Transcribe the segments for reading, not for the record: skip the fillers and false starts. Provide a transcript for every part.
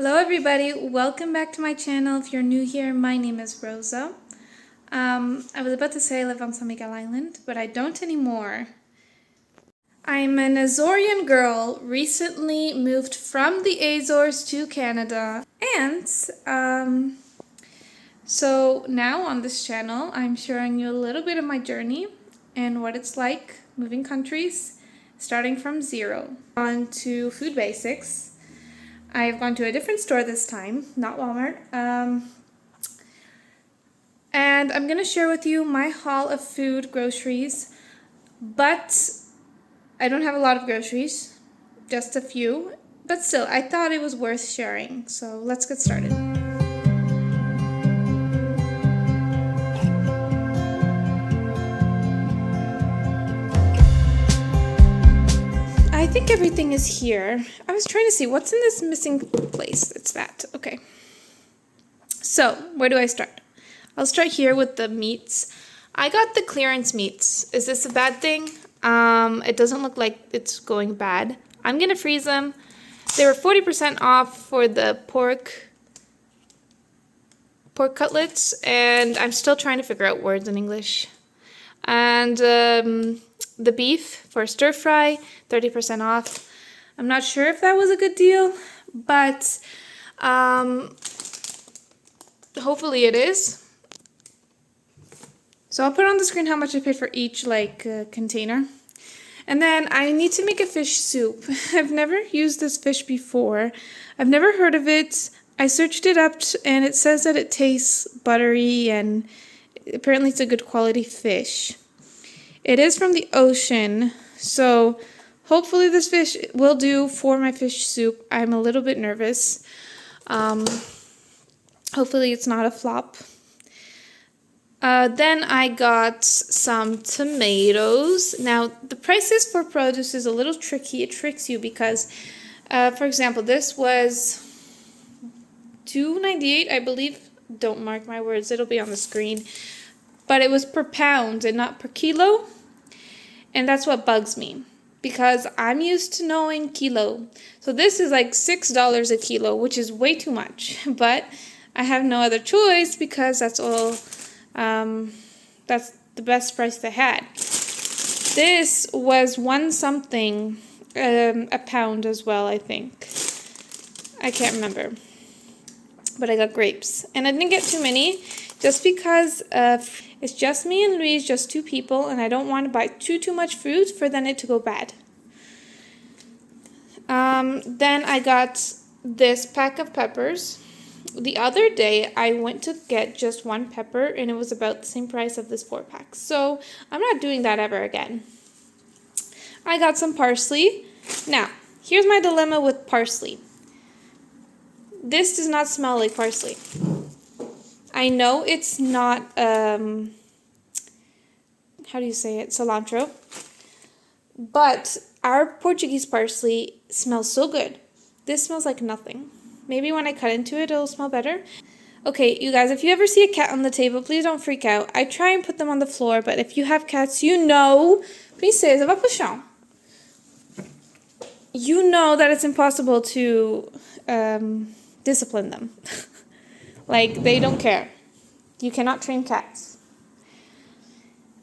Hello everybody, welcome back to my channel. If you're new here, my name is Rosa. I was about to say I live on San Miguel Island, but I don't anymore. I'm an Azorian girl, recently moved from the Azores to Canada. And so now on this channel, I'm sharing you a little bit of my journey and what it's like moving countries, starting from zero. On to food basics. I've gone to a different store this time, not Walmart. And I'm going to share with you my haul of food, groceries, but I don't have a lot of groceries, just a few. But still, I thought it was worth sharing, so let's get started. I think everything is here. I was trying to see what's in this missing place. It's that. Okay. So, where do I start? I'll start here with the meats. I got the clearance meats. Is this a bad thing? It doesn't look like it's going bad. I'm going to freeze them. They were 40% off for the pork cutlets, and I'm still trying to figure out words in English. And the beef for stir fry, 30% off. I'm not sure if that was a good deal, but hopefully it is. So I'll put on the screen how much I paid for each container. And then I need to make a fish soup. I've never used this fish before. I've never heard of it. I searched it up and it says that it tastes buttery and apparently it's a good quality fish. It is from the ocean, so hopefully this fish will do for my fish soup. I'm a little bit nervous. Hopefully it's not a flop. Then I got some tomatoes. Now, the prices for produce is a little tricky. It tricks you because, for example, this was $2.98, I believe. Don't mark my words, it'll be on the screen. But it was per pound and not per kilo. And that's what bugs me because I'm used to knowing kilo. So this is like $6 a kilo, which is way too much. But I have no other choice because that's all, that's the best price they had. This was one something, a pound as well, I think. I can't remember. But I got grapes. And I didn't get too many just because it's just me and Louise, just two people, and I don't want to buy too much fruit for then it to go bad. Then I got this pack of peppers. The other day, I went to get just one pepper, and it was about the same price of this 4-pack. So I'm not doing that ever again. I got some parsley. Now, here's my dilemma with parsley. This does not smell like parsley. I know it's not, how do you say it, cilantro, but our Portuguese parsley smells so good. This smells like nothing. Maybe when I cut into it, it'll smell better. Okay, you guys, if you ever see a cat on the table, please don't freak out. I try and put them on the floor, but if you have cats, you know, princesa, vai pro chão. You know that it's impossible to discipline them. Like, they don't care. You cannot train cats.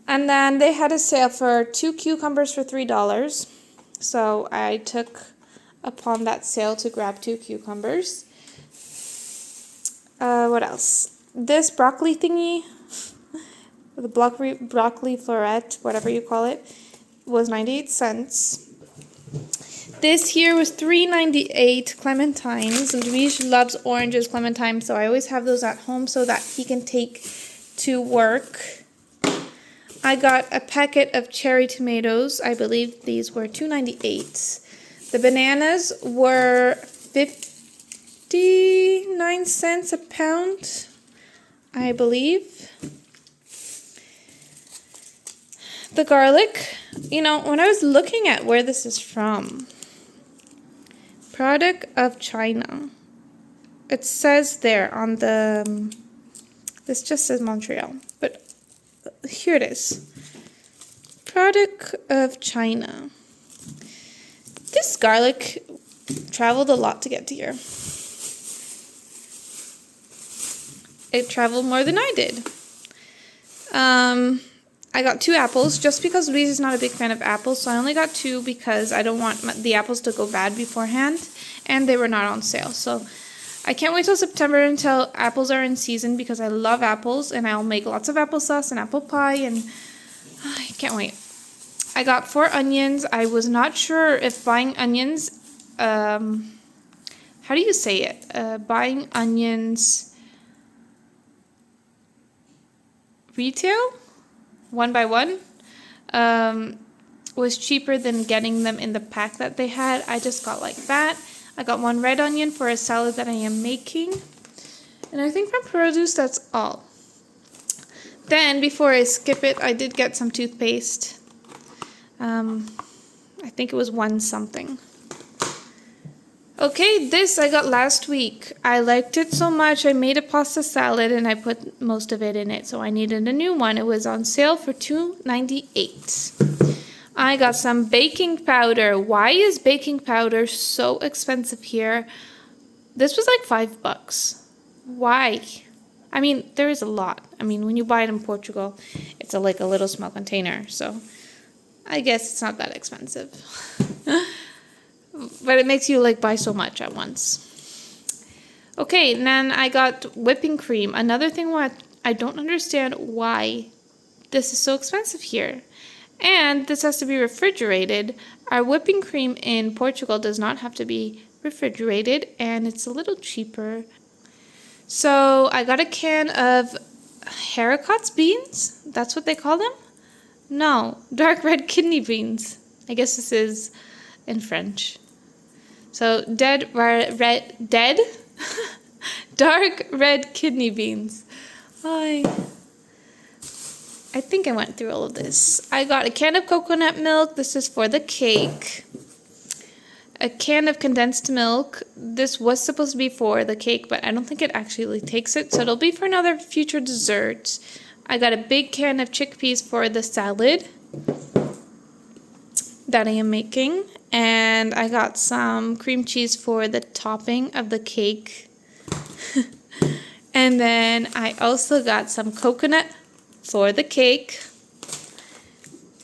And then they had a sale for 2 cucumbers for $3. So I took upon that sale to grab 2 cucumbers. What else? This broccoli thingy, the broccoli floret, whatever you call it, was 98 cents. This here was $3.98 clementines. Luis loves oranges, clementines, so I always have those at home so that he can take to work. I got a packet of cherry tomatoes. I believe these were $2.98. The bananas were 59 cents a pound, I believe. The garlic, you know, when I was looking at where this is from, product of China. It says there on the, this just says Montreal, but here it is. Product of China. This garlic traveled a lot to get to here. it traveled more than I did. I got 2 apples just because Louise is not a big fan of apples, so I only got 2 because I don't want the apples to go bad beforehand, and they were not on sale. So I can't wait till September until apples are in season because I love apples, and I'll make lots of applesauce and apple pie, and I can't wait. I got 4 onions. I was not sure if buying onions, how do you say it? Buying onions retail, 1 by 1, was cheaper than getting them in the pack that they had. I just got like that. I got 1 red onion for a salad that I am making. And I think from produce, that's all. Then, before I skip it, I did get some toothpaste. I think it was 1 something. Okay, this I got last week. I liked it so much, I made a pasta salad and I put most of it in it, so I needed a new one. It was on sale for $2.98. I got some baking powder. Why is baking powder so expensive here? This was like $5. Why? I mean, there is a lot. I mean, when you buy it in Portugal, it's like a little small container, so I guess it's not that expensive. But it makes you like buy so much at once. Okay, and then I got whipping cream. Another thing what I don't understand why this is so expensive here. And this has to be refrigerated. Our whipping cream in Portugal does not have to be refrigerated, and it's a little cheaper. So I got a can of haricots beans. That's what they call them? No, dark red kidney beans. I guess this is in French. So dark red kidney beans. I think I went through all of this. I got a can of coconut milk. This is for the cake. A can of condensed milk. This was supposed to be for the cake, but I don't think it actually takes it, so it'll be for another future dessert. I got a big can of chickpeas for the salad that I am making, and I got some cream cheese for the topping of the cake. And then I also got some coconut for the cake,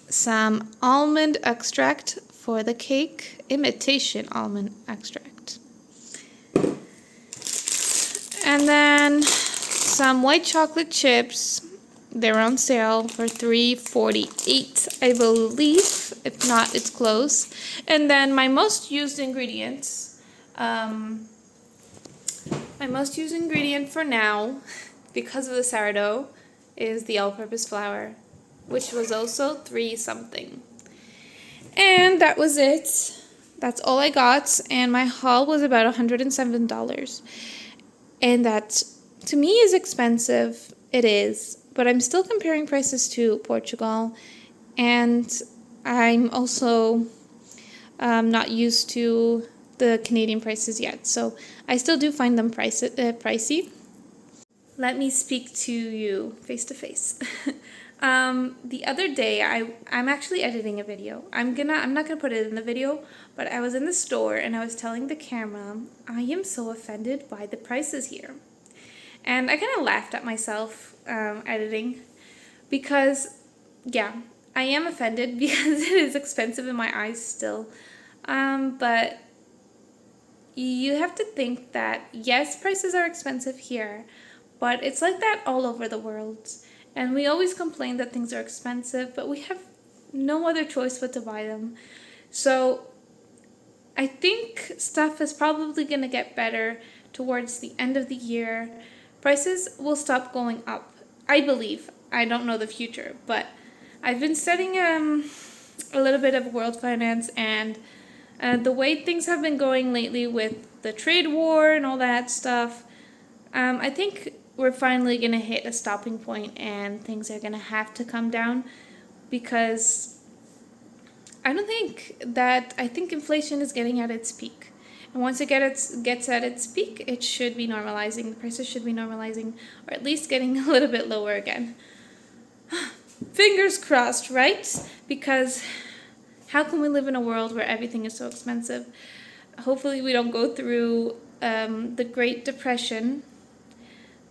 some almond extract for the cake, imitation almond extract, and then some white chocolate chips. They were on sale for $3.48, I believe. If not, it's close. And then my most used ingredients, for now, because of the sourdough, is the all-purpose flour, which was also $3 something. And that was it. That's all I got, and my haul was about $107. And that, to me, is expensive. It is. But I'm still comparing prices to Portugal, and I'm also not used to the Canadian prices yet, so I still do find them pricey. Let me speak to you face to face. The other day, I'm actually editing a video. I'm not gonna put it in the video, but I was in the store and I was telling the camera, I am so offended by the prices here. And I kind of laughed at myself editing because, yeah, I am offended because it is expensive in my eyes still. But you have to think that, yes, prices are expensive here, but it's like that all over the world. And we always complain that things are expensive, but we have no other choice but to buy them. So I think stuff is probably going to get better towards the end of the year. Prices will stop going up, I believe. I don't know the future, but I've been studying a little bit of world finance, and the way things have been going lately with the trade war and all that stuff, I think we're finally going to hit a stopping point and things are going to have to come down, because I think inflation is getting at its peak. And once it gets at its peak, it should be normalizing. The prices should be normalizing, or at least getting a little bit lower again. Fingers crossed, right? Because how can we live in a world where everything is so expensive? Hopefully we don't go through the Great Depression.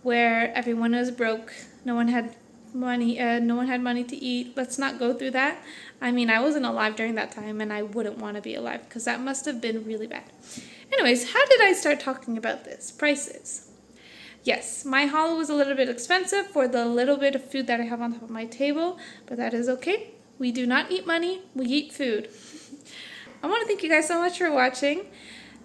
where everyone was broke. No one had money. No one had money to eat. Let's not go through that. I mean, I wasn't alive during that time, and I wouldn't want to be alive because that must have been really bad. Anyways, how did I start talking about this? Prices. Yes, my haul was a little bit expensive for the little bit of food that I have on top of my table, but that is okay. We do not eat money, we eat food. I want to thank you guys so much for watching.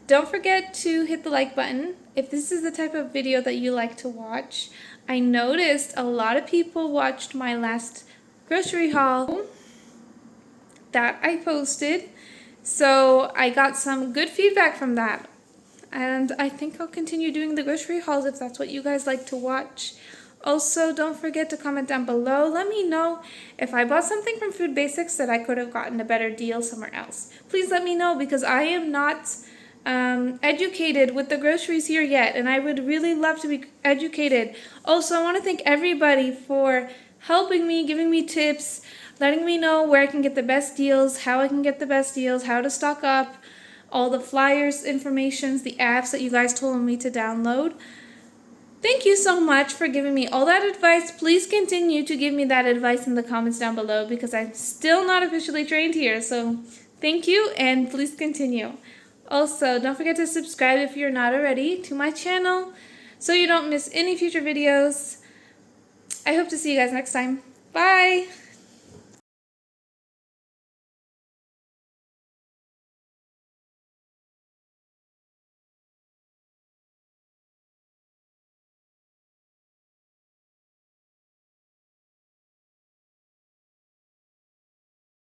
Don't forget to hit the like button if this is the type of video that you like to watch. I noticed a lot of people watched my last grocery haul that I posted, so I got some good feedback from that. And I think I'll continue doing the grocery hauls if that's what you guys like to watch. Also, don't forget to comment down below. Let me know if I bought something from Food Basics that I could have gotten a better deal somewhere else. Please let me know because I am not educated with the groceries here yet, and I would really love to be educated. Also, I want to thank everybody for helping me, giving me tips, letting me know where I can get the best deals, how I can get the best deals, how to stock up, all the flyers, informations, the apps that you guys told me to download. Thank you so much for giving me all that advice. Please continue to give me that advice in the comments down below because I'm still not officially trained here. So thank you and please continue. Also, don't forget to subscribe if you're not already to my channel so you don't miss any future videos. I hope to see you guys next time. Bye!